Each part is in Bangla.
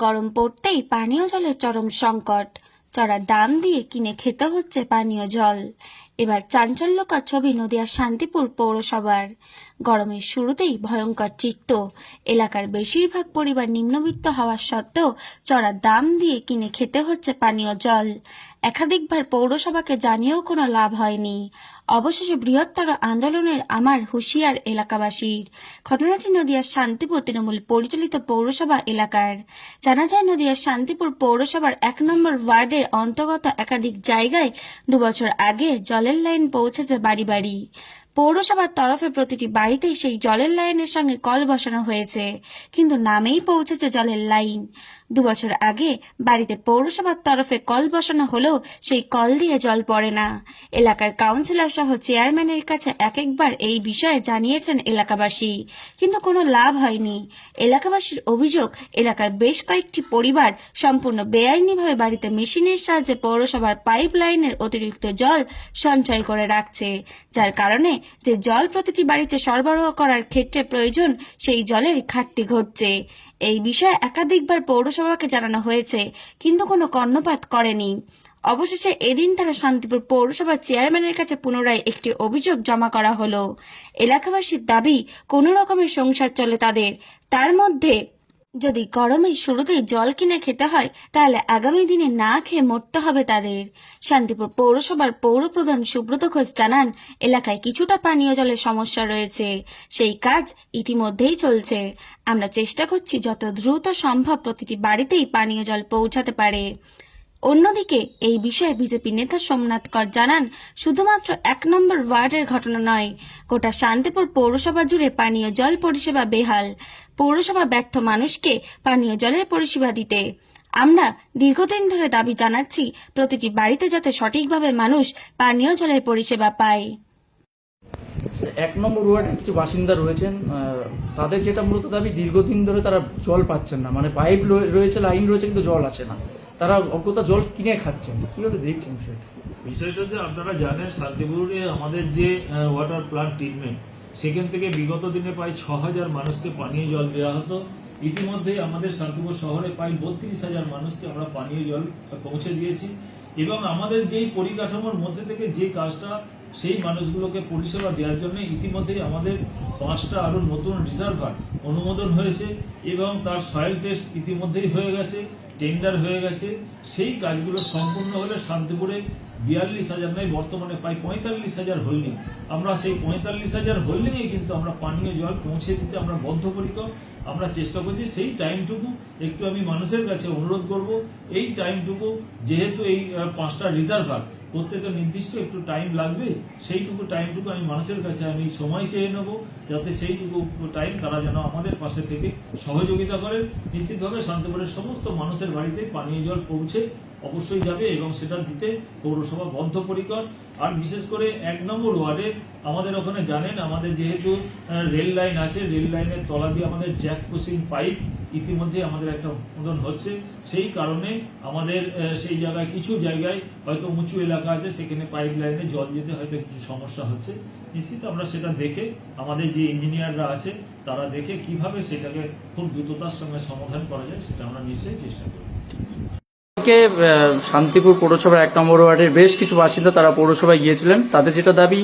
গরম পড়তেই পানীয় জলের চরম সংকট। চড়া দাম দিয়ে কিনে খেতে হচ্ছে পানীয় জল। এবার চাঞ্চল্যকর ছবি নদিয়ার শান্তিপুর পৌরসভার। গরমের শুরুতেই ভয়ঙ্কর চিত্ত। এলাকার বেশিরভাগ পরিবার নিম্নবিত্ত হওয়ার সত্ত্বেও চড়া দাম দিয়ে কিনে খেতে হচ্ছে পানীয় জল। একাধিকবার পৌরসভাকে জানিয়েও কোনো লাভ হয়নি। অবশেষে বৃহত্তর আন্দোলনের আমার হুঁশিয়ার এলাকাবাসীর। ঘটনাটি নদিয়ার শান্তিপুর তৃণমূল পরিচালিত পৌরসভা এলাকার। জানা যায়, নদিয়ার শান্তিপুর পৌরসভার 1 নম্বর ওয়ার্ডের অন্তর্গত একাধিক জায়গায় 2 বছর আগে জলের লাইন পৌঁছেছে বাড়ি বাড়ি। পৌরসভার তরফে প্রতিটি বাড়িতেই সেই জলের লাইনের সঙ্গে কল বসানো হয়েছে, কিন্তু নামেই পৌঁছেছে জলের লাইন। 2 বছর আগে বাড়িতে পৌরসভার তরফে কল বসানো হলেও সেই কল দিয়ে জল পড়ে না। এলাকার কাউন্সিলর সহ চেয়ারম্যানের কাছে একবার এই বিষয়ে জানিয়েছেন এলাকাবাসী, কিন্তু কোনো লাভ হয়নি। এলাকাবাসীর অভিযোগ, এলাকার বেশ কয়েকটি পরিবার সম্পূর্ণ বেআইনিভাবে বাড়িতে মেশিনের সাহায্যে পৌরসভার পাইপ লাইনের অতিরিক্ত জল সঞ্চয় করে রাখছে, যার কারণে যে জল প্রতিটি বাড়িতে সরবরাহ করার ক্ষেত্রে প্রয়োজন, সেই জলের ঘাটতি ঘটছে। এই বিষয়ে একাধিকবার পৌরসভাকে জানানো হয়েছে, কিন্তু কোনো কর্ণপাত করেনি। অবশেষে এদিন তারা শান্তিপুর পৌরসভার চেয়ারম্যানের কাছে পুনরায় একটি অভিযোগ জমা করা হলো। এলাকাবাসীর দাবি, কোনো রকমের সংসার চলে তাদের। তার মধ্যে যদি গরমের শুরুতেই জল কিনে খেতে হয়, তাহলে আগামী দিনে না খেয়ে মরতে হবে তাদের। শান্তিপুর পৌরসভার পৌরপ্রধান সুব্রত ঘোষ জানান, এলাকায় কিছুটা পানীয় জলের সমস্যা রয়েছে, সেই কাজ ইতিমধ্যেই চলছে। আমরা চেষ্টা করছি যত দ্রুত সম্ভব প্রতিটি বাড়িতেই পানীয় জল পৌঁছাতে পারে। অন্যদিকে এই বিষয়ে বিজেপি নেতা সোমনাথ কর জানান, শুধুমাত্র 1 নম্বর ওয়ার্ডের ঘটনা নয়, গোটা শান্তিপুর পৌরসভা জুড়ে পানীয় জল পরিষেবা বেহাল। পৌরসভা ব্যর্থ মানুষকে পানীয় জলের পরিষেবা দিতে। আমরা দীর্ঘদিন ধরে দাবি জানাচ্ছি, প্রতিটি বাড়িতে যাতে সঠিকভাবে মানুষ পানীয় জলের পরিষেবা পায়। 1 নম্বর ওয়ার্ডের কিছু বাসিন্দা রয়েছেন, তাদের যেটা মূলত দাবি, দীর্ঘদিন ধরে তারা জল পাচ্ছেন না। মানে পাইপ রয়েছে, লাইন রয়েছে, কিন্তু জল আসে না। তারা অজ্ঞতা জল কিনে খাচ্ছেন। কিভাবে দেখছেন বিষয়টা? বিষয়টা যে আপনারা জানেন, শান্তিপুরে আমাদের যে ওয়াটার প্লান্ট ট্রিটমেন্ট, সেখান থেকে বিগত দিনে প্রায় 6,000 মানুষকে পানীয় জল দেওয়া হতো। ইতিমধ্যে আমাদের শান্তিপুর শহরে প্রায় 32,000 মানুষকে আমরা পানীয় জল পৌঁছে দিয়েছি। এবং আমাদের যেই পরিকাঠামোর মধ্যে থেকে যে কাজটা, সেই মানুষগুলোকে পরিষেবা দেওয়ার জন্য ইতিমধ্যেই আমাদের 5টা আরও নতুন রিজার্ভার অনুমোদন হয়েছে এবং তার সয়েল টেস্ট ইতিমধ্যেই হয়ে গেছে, টেন্ডার হয়ে গেছে। সেই কাজগুলো সম্পূর্ণ হলে শান্তিপুরে 42,000 নয়, বর্তমানে প্রায় 45,000 হোল্ডিং। আমরা সেই 45,000 হোল্ডিংয়ে কিন্তু আমরা পানীয় জল পৌঁছে দিতে আমরা বদ্ধপরিকর। আমরা চেষ্টা করছি সেই টাইমটুকু একটু আমি মানুষের কাছে অনুরোধ করব, এই টাইমটুকু যেহেতু এই 5টা রিজার্ভার করতে তো নির্দিষ্ট একটু টাইম লাগবে, সেইটুকু টাইমটুকু আমি মানুষের কাছে আমি সময় চেয়ে নেব, যাতে সেইটুকু টাইম তারা যেন আমাদের পাশে থেকে সহযোগিতা করে। নিশ্চিতভাবে শান্তিপুরের সমস্ত মানুষের বাড়িতে পানীয় জল পৌঁছে অবশ্যই যাবে এবং সেটা দিতে পৌরসভা বদ্ধপরিকর। আর বিশেষ করে 1 নম্বর ওয়ার্ডে আমাদের ওখানে জানেন, আমাদের যেহেতু রেল লাইন আছে, রেল লাইনের তলা দিয়ে আমাদের জ্যাক পুশিং পাইপ ইতিমধ্যে আমাদের একটা অনুমোদন হচ্ছে। সেই কারণে আমাদের সেই জায়গায় কিছু জায়গায় হয়তো উঁচু এলাকা আছে, সেখানে পাইপ লাইনে জল যেতে হয়তো কিছু সমস্যা হচ্ছে। নিশ্চিত আমরা সেটা দেখে, আমাদের যে ইঞ্জিনিয়াররা আছে তারা দেখে কিভাবে সেটাকে খুব দ্রুততার সঙ্গে সমাধান করা যায়, সেটা আমরা নিশ্চয়ই চেষ্টা করব। শান্তিপুর পৌরসভার 1 নম্বর ওয়ার্ডের বেশ কিছু বাসিন্দা তারা পৌরসভায় গিয়েছিলেন। তাদের যেটা দাবি,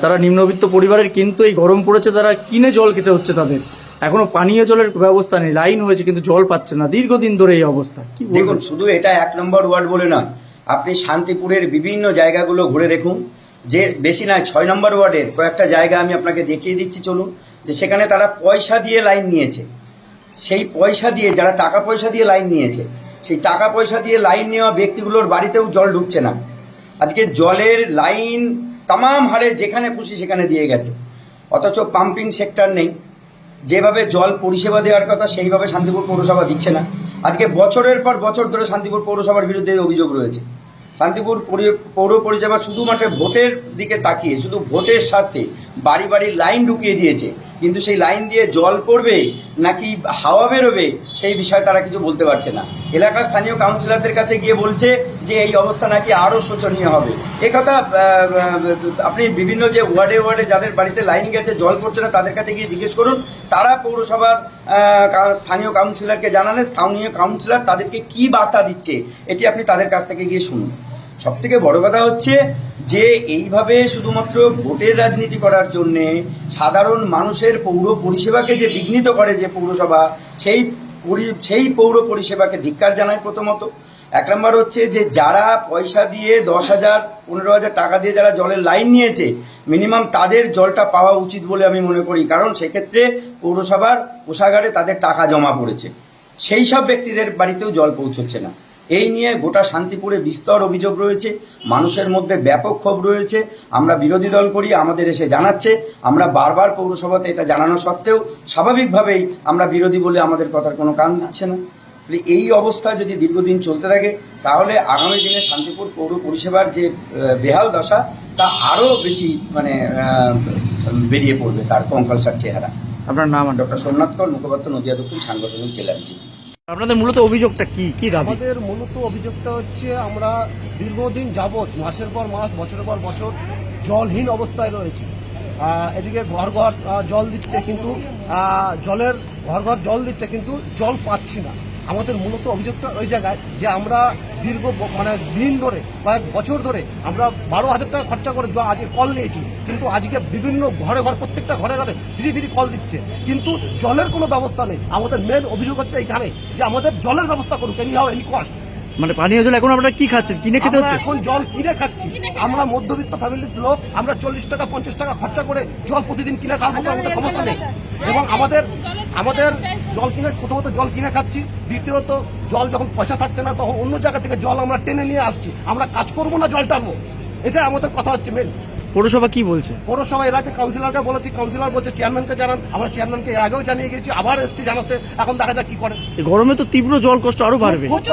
তারা নিম্নবিত্ত পরিবারের, কিন্তু এই গরম পড়েছে, তারা কিনে জল খেতে হচ্ছে তাদের। এখনো পানীয় জলের ব্যবস্থা নেই, লাইন হয়েছে কিন্তু জল পাচ্ছে না, দীর্ঘদিন ধরে এই অবস্থা। কি দেখুন, শুধু এটা 1 নম্বর ওয়ার্ড বলে নয়, আপনি শান্তিপুরের বিভিন্ন জায়গাগুলো ঘুরে দেখুন, যে বেশি নয় 6 নম্বর ওয়ার্ডের কয়েকটা জায়গা আমি আপনাকে দেখিয়ে দিচ্ছি, চলুন, যে সেখানে তারা পয়সা দিয়ে লাইন নিয়েছে। সেই পয়সা দিয়ে, যারা টাকা পয়সা দিয়ে লাইন নিয়েছে, সেই টাকা পয়সা দিয়ে লাইন নেওয়া ব্যক্তিগুলোর বাড়িতেও জল ঢুকছে না। আজকে জলের লাইন তামাম হারে যেখানে খুশি সেখানে দিয়ে গেছে, অথচ পাম্পিং সেক্টর নেই। যেভাবে জল পরিষেবা দেওয়ার কথা সেইভাবে শান্তিপুর পৌরসভা দিচ্ছে না। আজকে বছরের পর বছর ধরে শান্তিপুর পৌরসভার বিরুদ্ধে অভিযোগ রয়েছে। শান্তিপুর পৌর পরিষেবা শুধুমাত্র ভোটের দিকে তাকিয়ে, শুধু ভোটের স্বার্থে বাড়ি বাড়ি লাইন ঢুকিয়ে দিয়েছে, কিন্তু সেই লাইন দিয়ে জল পড়বে নাকি হাওয়া বেরোবে সেই বিষয়ে তারা কিছু বলতে পারছে না। এলাকার স্থানীয় কাউন্সিলরদের কাছে গিয়ে বলছে যে এই অবস্থা নাকি আরও শোচনীয় হবে। একথা আপনি বিভিন্ন যে ওয়ার্ডে যাদের বাড়িতে লাইন গেছে, জল পড়ছে না, তাদের কাছে গিয়ে জিজ্ঞেস করুন। তারা পৌরসভার স্থানীয় কাউন্সিলরকে জানালে স্থানীয় কাউন্সিলর তাদেরকে কি বার্তা দিচ্ছে এটি আপনি তাদের কাছ থেকে গিয়ে শুনুন। সবথেকে বড় কথা হচ্ছে যে এইভাবে শুধুমাত্র ভোটের রাজনীতি করার জন্যে সাধারণ মানুষের পৌর পরিষেবাকে যে বিঘ্নিত করে যে পৌরসভা, সেই পৌর পরিষেবাকে ধিক্কার জানায় প্রথমত। 1 নম্বর হচ্ছে যে যারা পয়সা দিয়ে 10,000 15,000 টাকা দিয়ে যারা জলের লাইন নিয়েছে, মিনিমাম তাদের জলটা পাওয়া উচিত বলে আমি মনে করি, কারণ সেক্ষেত্রে পৌরসভার কোষাগারে তাদের টাকা জমা পড়েছে। সেই সব ব্যক্তিদের বাড়িতেও জল পৌঁছচ্ছে না। এই নিয়ে গোটা শান্তিপুরে বিস্তর অভিযোগ রয়েছে, মানুষের মধ্যে ব্যাপক ক্ষোভ রয়েছে। আমরা বিরোধী দল করি, আমাদের এসে জানাচ্ছে, আমরা বারবার পৌরসভাতে এটা জানানো সত্ত্বেও স্বাভাবিকভাবেই আমরা বিরোধী বলে আমাদের কথার কোনো কান দিচ্ছে না। এই অবস্থা যদি দীর্ঘদিন চলতে থাকে তাহলে আগামী দিনে শান্তিপুর পৌর পরিষেবার যে বেহাল দশা তা আরও বেশি বেরিয়ে পড়বে, তার কঙ্কালসার চেহারা। আপনার নাম? ডক্টর সোমনাথ কর, মুখপাত্র, নদিয়া দক্ষিণ সাংগঠনিক জেলা বিজেপি। আপনাদের মূলত অভিযোগটা কি দাবি? আমাদের মূলত অভিযোগটা হচ্ছে আমরা দীর্ঘদিন যাবৎ মাসের পর মাস, বছরের পর বছর জলহীন অবস্থায় রয়েছে। এদিকে ঘর ঘর জল দিচ্ছে, কিন্তু ঘর ঘর জল দিচ্ছে কিন্তু জল পাচ্ছি না। আমাদের মূলত অভিযোগটা ওই জায়গায় যে আমরা দীর্ঘ দিন ধরে, কয়েক বছর ধরে আমরা 12,000 টাকা খরচা করে আজকে কল নিয়েছি, কিন্তু আজকে বিভিন্ন ঘরে প্রত্যেকটা ঘরে ফ্রি কল দিচ্ছে, কিন্তু জলের কোনো ব্যবস্থা নেই। আমাদের মেন অভিযোগ হচ্ছে এইখানে যে আমাদের জলের ব্যবস্থা করুক, এনি হাউ এনি কস্ট। মানে পানীয় জল এখন আপনারা কি খাচ্ছেন? কিনে খেতে হচ্ছে? এখন জল কিনে খাচ্ছি। আমরা মধ্যবিত্ত ফ্যামিলির লোক, আমরা 40 টাকা 50 টাকা খরচা করে জল প্রতিদিন কিনে খাওয়ার মতো আমাদের ক্ষমতা নেই। এবং আমাদের জল কিনে, প্রথমত জল কিনে খাচ্ছি, দ্বিতীয়ত জল যখন পয়সা থাকছে না তখন অন্য জায়গা থেকে জল আমরা টেনে নিয়ে আসছি। আমরা কাজ করবো না, জল টানবো, এটা আমাদের কথা হচ্ছে মেন। পৌরসভা কি বলছে? পৌরসভা এর আগে কাউন্সিলরকে বলেছি, কাউন্সিলর বলছে চেয়ারম্যানকে জানান। আমরা চেয়ারম্যানকে এর আগেও জানিয়ে গেছি, আবার এসছি জানাতে। এখন দেখা যাক কি করে। গরমে তো তীব্র জল কষ্ট আরো বাড়বে। খুব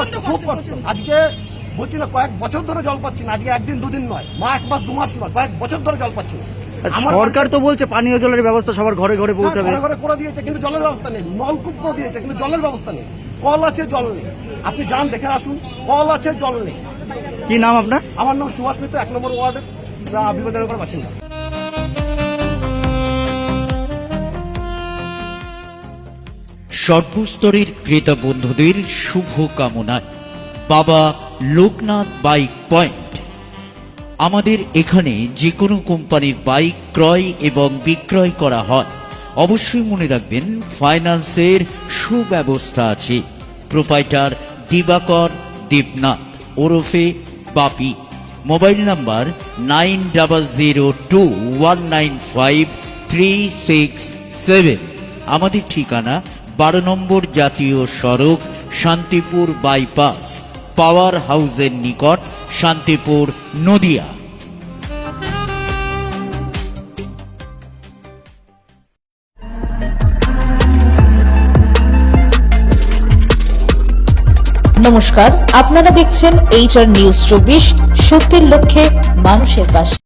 কষ্ট। আজকে বলছি না, কয়েক বছর ধরে জল পাচ্ছি না। আজকে 1 দিন 2 দিন নয়, 1 মাস 2 মাস নয়, কয়েক বছর ধরে জল পাচ্ছি না। সরকার তো বলছে পানীয় জলের ব্যবস্থা সবার ঘরে ঘরে পৌঁছাবে। ঘরে ঘরে করে দিয়েছে, কিন্তু জলের ব্যবস্থা নেই। নলকূপ করে দিয়েছে, কিন্তু জলের ব্যবস্থা নেই। কল আছে, জল নেই। আপনি যান, দেখে আসুন, কল আছে, জল নেই। কি নাম আপনার? আমার নাম সুভাষ মিত্র, 1 নম্বর ওয়ার্ডের বিবেকানন্দের বাসিন্দা। সর্বস্তরের ক্রেতা বন্ধুদের শুভ কামনায় বাবা লোকনাথ বাইক পয়েন্ট। আমাদের এখানে যে কোনো কোম্পানির বাইক ক্রয় এবং বিক্রয় করা হয়। অবশ্যই মনে রাখবেন ফাইন্যান্সের সুব্যবস্থা আছে। প্রোপাইটার দিবাকর দেবনাথ ওরফে বাপি। Mobile number 9002195367। আমাদের ঠিকানা 12 নম্বর জাতীয় সড়ক, শান্তিপুর বাইপাস, পাওয়ার হাউসের নিকট, শান্তিপুর, নদিয়া। নমস্কার, আপনারা দেখছেন HR নিউজ 24, সত্যের লক্ষ্যে মানুষের পাশে।